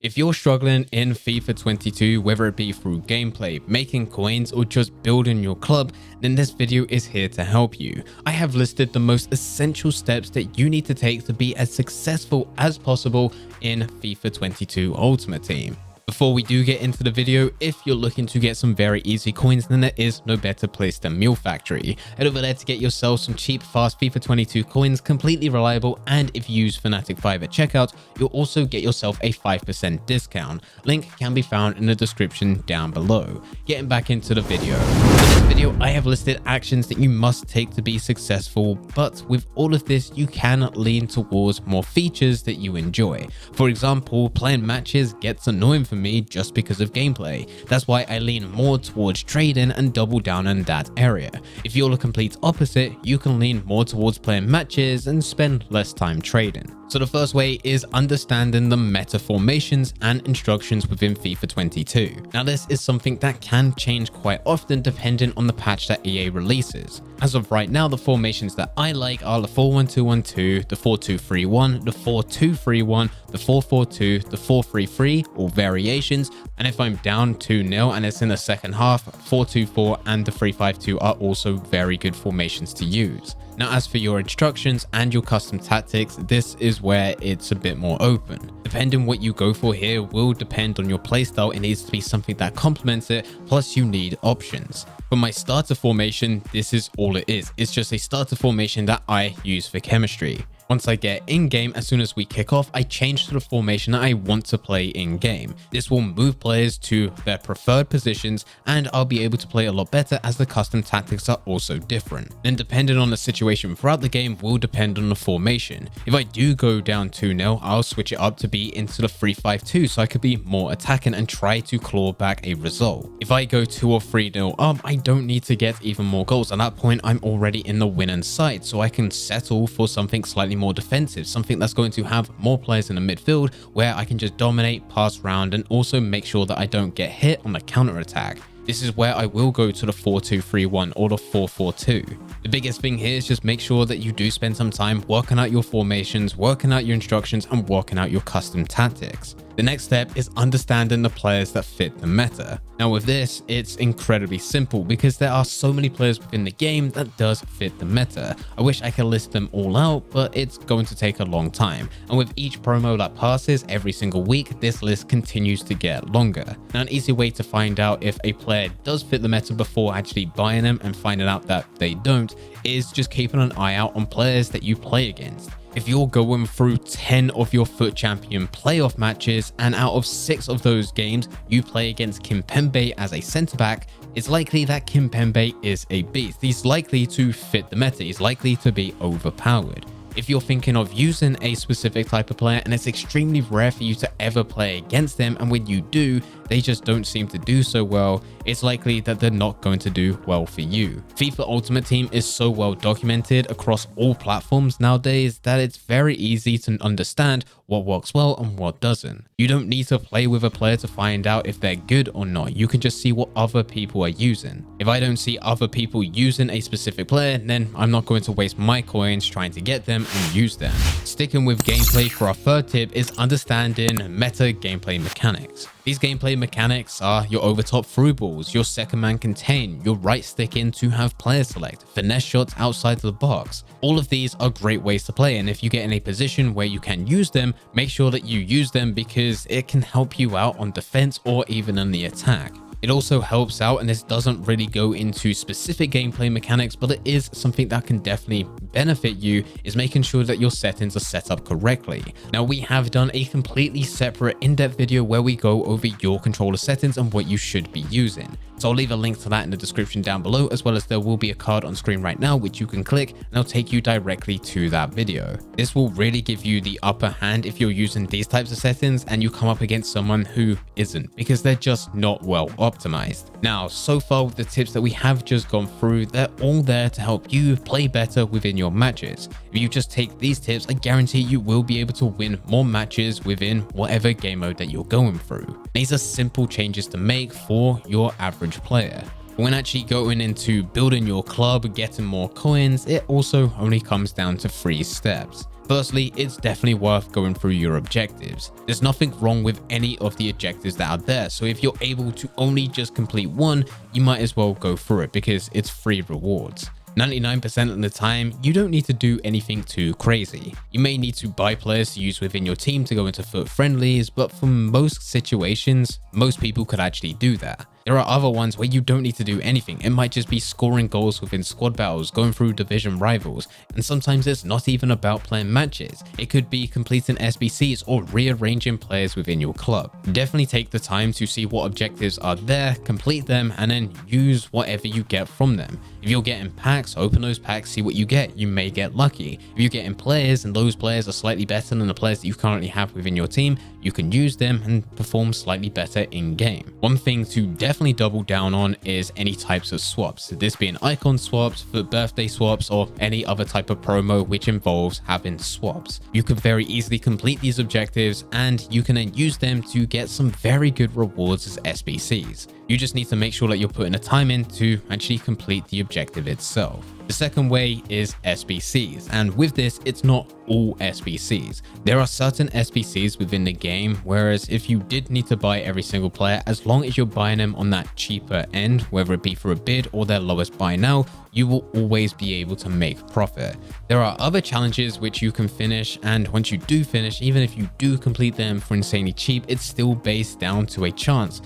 If you're struggling in FIFA 22, whether it be through gameplay, making coins, or just building your club, then this video is here to help you. I have listed the most essential steps that you need to take to be as successful as possible in FIFA 22 Ultimate Team. Before we do get into the video, if you're looking to get some very easy coins, then there is no better place than Meal Factory. Head over there to get yourself some cheap, fast FIFA 22 coins, completely reliable, and if you use Fnatic5 at checkout, you'll also get yourself a 5% discount. Link can be found in the description down below. Getting back into the video. In this video, I have listed actions that you must take to be successful, but with all of this, you can lean towards more features that you enjoy. For example, playing matches gets annoying for me just because of gameplay. That's why I lean more towards trading and double down in that area. If you're the complete opposite, you can lean more towards playing matches and spend less time trading. So the first way is understanding the meta formations and instructions within FIFA 22. Now this is something that can change quite often depending on the patch that EA releases. As of right now, the formations that I like are the 4-1-2-1-2, the 4-2-3-1, the 4-2-3-1, the 4-4-2, the 4-3-3, or variations, and if I'm down 2-0 and it's in the second half, 4-2-4 and the 3-5-2 are also very good formations to use. Now, as for your instructions and your custom tactics, this is where it's a bit more open. Depending what you go for here will depend on your playstyle. It needs to be something that complements it, plus you need options. For my starter formation, this is all it is. It's just a starter formation that I use for chemistry. Once I get in-game, as soon as we kick off, I change to the formation that I want to play in-game. This will move players to their preferred positions, and I'll be able to play a lot better as the custom tactics are also different. Then depending on the situation throughout the game will depend on the formation. If I do go down 2-0, I'll switch it up to be into the 3-5-2 so I could be more attacking and try to claw back a result. If I go 2 or 3-0 up, I don't need to get even more goals. At that point, I'm already in the winning side, so I can settle for something slightly more defensive, something that's going to have more players in the midfield where I can just dominate, pass around, and also make sure that I don't get hit on the counter attack. This is where I will go to the 4-2-3-1 or the 4-4-2. The biggest thing here is just make sure that you do spend some time working out your formations, working out your instructions, and working out your custom tactics. The next step is understanding the players that fit the meta. Now with this, it's incredibly simple because there are so many players within the game that does fit the meta. I wish I could list them all out, but it's going to take a long time. And with each promo that passes every single week, this list continues to get longer. Now an easy way to find out if a player does fit the meta before actually buying them and finding out that they don't is just keeping an eye out on players that you play against. If you're going through 10 of your FUT Champion playoff matches and out of 6 of those games you play against Kimpembe as a centre back, it's likely that Kimpembe is a beast. He's likely to fit the meta. He's likely to be overpowered. If you're thinking of using a specific type of player and it's extremely rare for you to ever play against them, and when you do, they just don't seem to do so well, it's likely that they're not going to do well for you. FIFA Ultimate Team is so well documented across all platforms nowadays that it's very easy to understand what works well and what doesn't. You don't need to play with a player to find out if they're good or not. You can just see what other people are using. If I don't see other people using a specific player, then I'm not going to waste my coins trying to get them and use them. Sticking with gameplay for our third tip is understanding meta gameplay mechanics. These gameplay mechanics are your overtop through balls, your second man contain, your right stick in to have player select, finesse shots outside the box. All of these are great ways to play, and if you get in a position where you can use them, make sure that you use them because it can help you out on defense or even in the attack. It also helps out, and this doesn't really go into specific gameplay mechanics, but it is something that can definitely benefit you, is making sure that your settings are set up correctly. Now we have done a completely separate in-depth video where we go over your controller settings and what you should be using. So I'll leave a link to that in the description down below, as well as there will be a card on screen right now which you can click and it'll take you directly to that video. This will really give you the upper hand if you're using these types of settings and you come up against someone who isn't, because they're just not well optimized. Now, so far with the tips that we have just gone through, they're all there to help you play better within your matches. If you just take these tips, I guarantee you will be able to win more matches within whatever game mode that you're going through. These are simple changes to make for your average player. When actually going into building your club, getting more coins, it also only comes down to 3 steps. Firstly, it's definitely worth going through your objectives. There's nothing wrong with any of the objectives that are there, so if you're able to only just complete one, you might as well go through it because it's free rewards. 99% of the time, you don't need to do anything too crazy. You may need to buy players to use within your team to go into FUT friendlies, but for most situations, most people could actually do that. There are other ones where you don't need to do anything. It might just be scoring goals within squad battles, going through division rivals, and sometimes it's not even about playing matches. It could be completing SBCs or rearranging players within your club. Definitely take the time to see what objectives are there, complete them, and then use whatever you get from them. If you're getting packs, open those packs, see what you get. You may get lucky. If you're getting players and those players are slightly better than the players that you currently have within your team, you can use them and perform slightly better in game. One thing to definitely double down on is any types of swaps, this being icon swaps, for birthday swaps, or any other type of promo which involves having swaps. You can very easily complete these objectives and you can then use them to get some very good rewards as SBCs. You just need to make sure that you're putting the time in to actually complete the objective itself. The second way is SBCs, and with this, it's not all SBCs. There are certain SBCs within the game, whereas if you did need to buy every single player, as long as you're buying them on that cheaper end, whether it be for a bid or their lowest buy now, you will always be able to make profit. There are other challenges which you can finish, and once you do finish, even if you do complete them for insanely cheap, it's still based down to a chance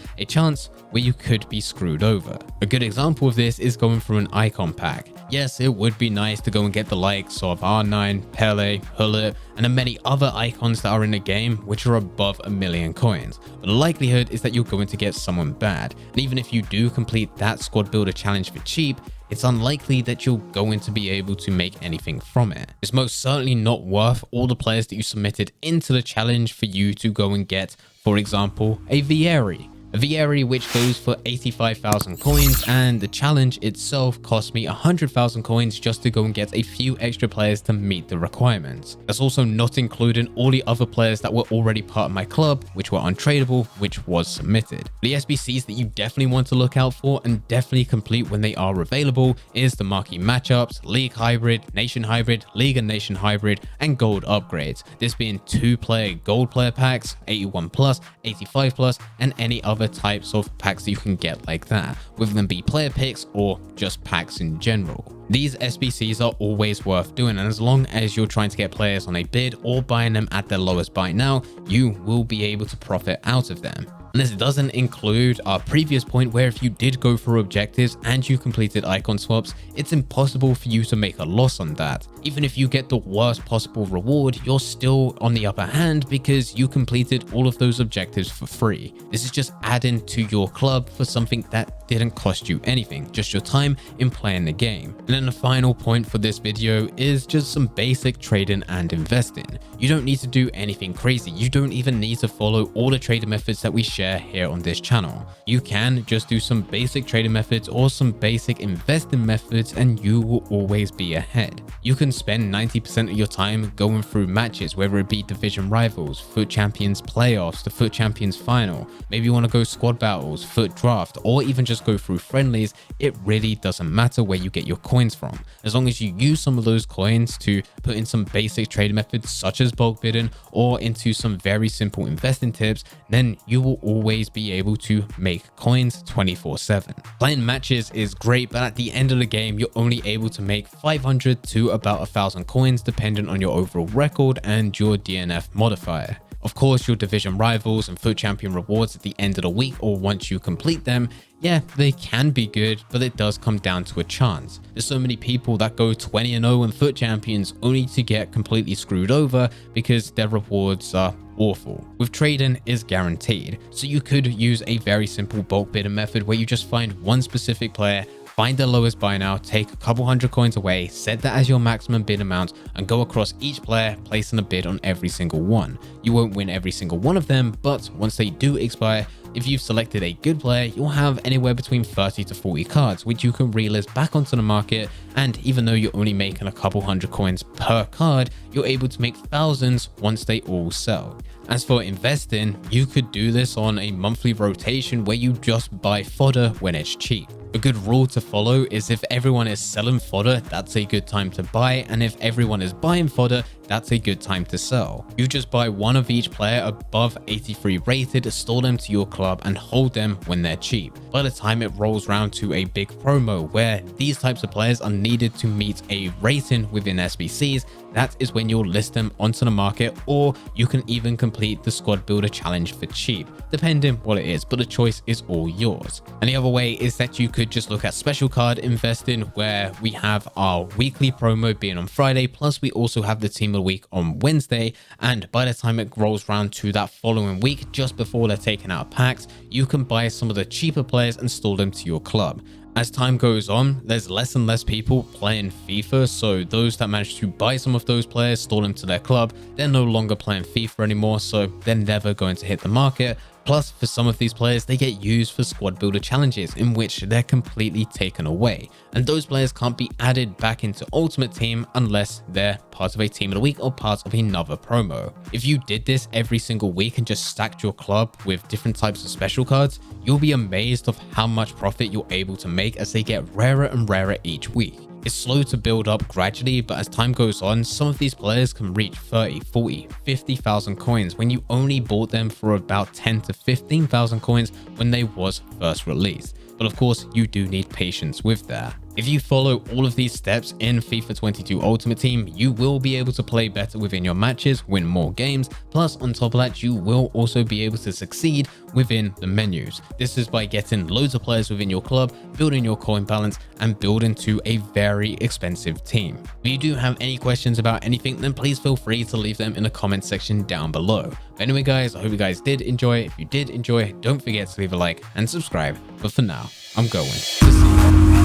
where you could be screwed over. A good example of this is going through an icon pack. Yes, it would be nice to go and get the likes of R9, Pele, Hullet, and the many other icons that are in the game which are above 1 million coins. But the likelihood is that you're going to get someone bad. And even if you do complete that squad builder challenge for cheap, it's unlikely that you're going to be able to make anything from it. It's most certainly not worth all the players that you submitted into the challenge for you to go and get, for example, a Vieri. A Vieri which goes for 85,000 coins, and the challenge itself cost me 100,000 coins just to go and get a few extra players to meet the requirements. That's also not including all the other players that were already part of my club, which were untradeable, which was submitted. The SBCs that you definitely want to look out for and definitely complete when they are available is the marquee matchups, league hybrid, nation hybrid, league and nation hybrid, and gold upgrades. This being 2-player gold player packs, 81 plus, 85 plus, and any other types of packs that you can get like that, whether them be player picks or just packs in general. These SBCs are always worth doing, and as long as you're trying to get players on a bid or buying them at their lowest buy now, you will be able to profit out of them. And this doesn't include our previous point where if you did go through objectives and you completed icon swaps, it's impossible for you to make a loss on that. Even if you get the worst possible reward, you're still on the upper hand because you completed all of those objectives for free. This is just adding to your club for something that didn't cost you anything, just your time in playing the game. And then the final point for this video is just some basic trading and investing. You don't need to do anything crazy. You don't even need to follow all the trading methods that we share here on this channel. You can just do some basic trading methods or some basic investing methods and you will always be ahead. You can spend 90% of your time going through matches, whether it be division rivals, FUT Champions playoffs, the FUT Champions final, maybe you want to go squad battles, FUT draft, or even just go through friendlies. It really doesn't matter where you get your coins from. As long as you use some of those coins to put in some basic trading methods such as bulk bidding or into some very simple investing tips, then you will always be able to make coins 24/7. Playing matches is great, but at the end of the game, you're only able to make 500 to about 1,000 coins depending on your overall record and your DNF modifier. Of course, your division rivals and FUT champion rewards at the end of the week or once you complete them, yeah, they can be good, but it does come down to a chance. There's so many people that go 20-0 in FUT champions only to get completely screwed over because their rewards are awful. With trading is guaranteed, so you could use a very simple bulk bidding method where you just find one specific player, find their lowest buy now, take a couple hundred coins away, set that as your maximum bid amount, and go across each player, placing a bid on every single one. You won't win every single one of them, but once they do expire, if you've selected a good player, you'll have anywhere between 30 to 40 cards, which you can relist back onto the market. And even though you're only making a couple hundred coins per card, you're able to make thousands once they all sell. As for investing, you could do this on a monthly rotation where you just buy fodder when it's cheap. A good rule to follow is if everyone is selling fodder, that's a good time to buy, and if everyone is buying fodder, that's a good time to sell. You just buy one of each player above 83 rated, store them to your club and hold them when they're cheap. By the time it rolls around to a big promo where these types of players are needed to meet a rating within SBCs, that is when you'll list them onto the market, or you can even complete the squad builder challenge for cheap, depending what it is, but the choice is all yours. And the other way is that you could just look at special card investing, where we have our weekly promo being on Friday, plus we also have the team of the week on Wednesday, and by the time it rolls around to that following week, just before they're taken out of packs, you can buy some of the cheaper players and store them to your club. As time goes on, there's less and less people playing FIFA, so those that manage to buy some of those players, store them to their club, they're no longer playing FIFA anymore, so they're never going to hit the market. Plus, for some of these players, they get used for squad builder challenges in which they're completely taken away, and those players can't be added back into Ultimate Team unless they're part of a team of the week or part of another promo. If you did this every single week and just stacked your club with different types of special cards, you'll be amazed of how much profit you're able to make as they get rarer and rarer each week. It's slow to build up gradually, but as time goes on, some of these players can reach 30, 40, 50,000 coins when you only bought them for about 10 to 15,000 coins when they was first released. But of course, you do need patience with that. If you follow all of these steps in FIFA 22 Ultimate Team, you will be able to play better within your matches, win more games, plus on top of that, you will also be able to succeed within the menus. This is by getting loads of players within your club, building your coin balance, and building to a very expensive team. If you do have any questions about anything, then please feel free to leave them in the comment section down below. But anyway guys, I hope you guys did enjoy. If you did enjoy, don't forget to leave a like and subscribe. But for now, I'm going to see you.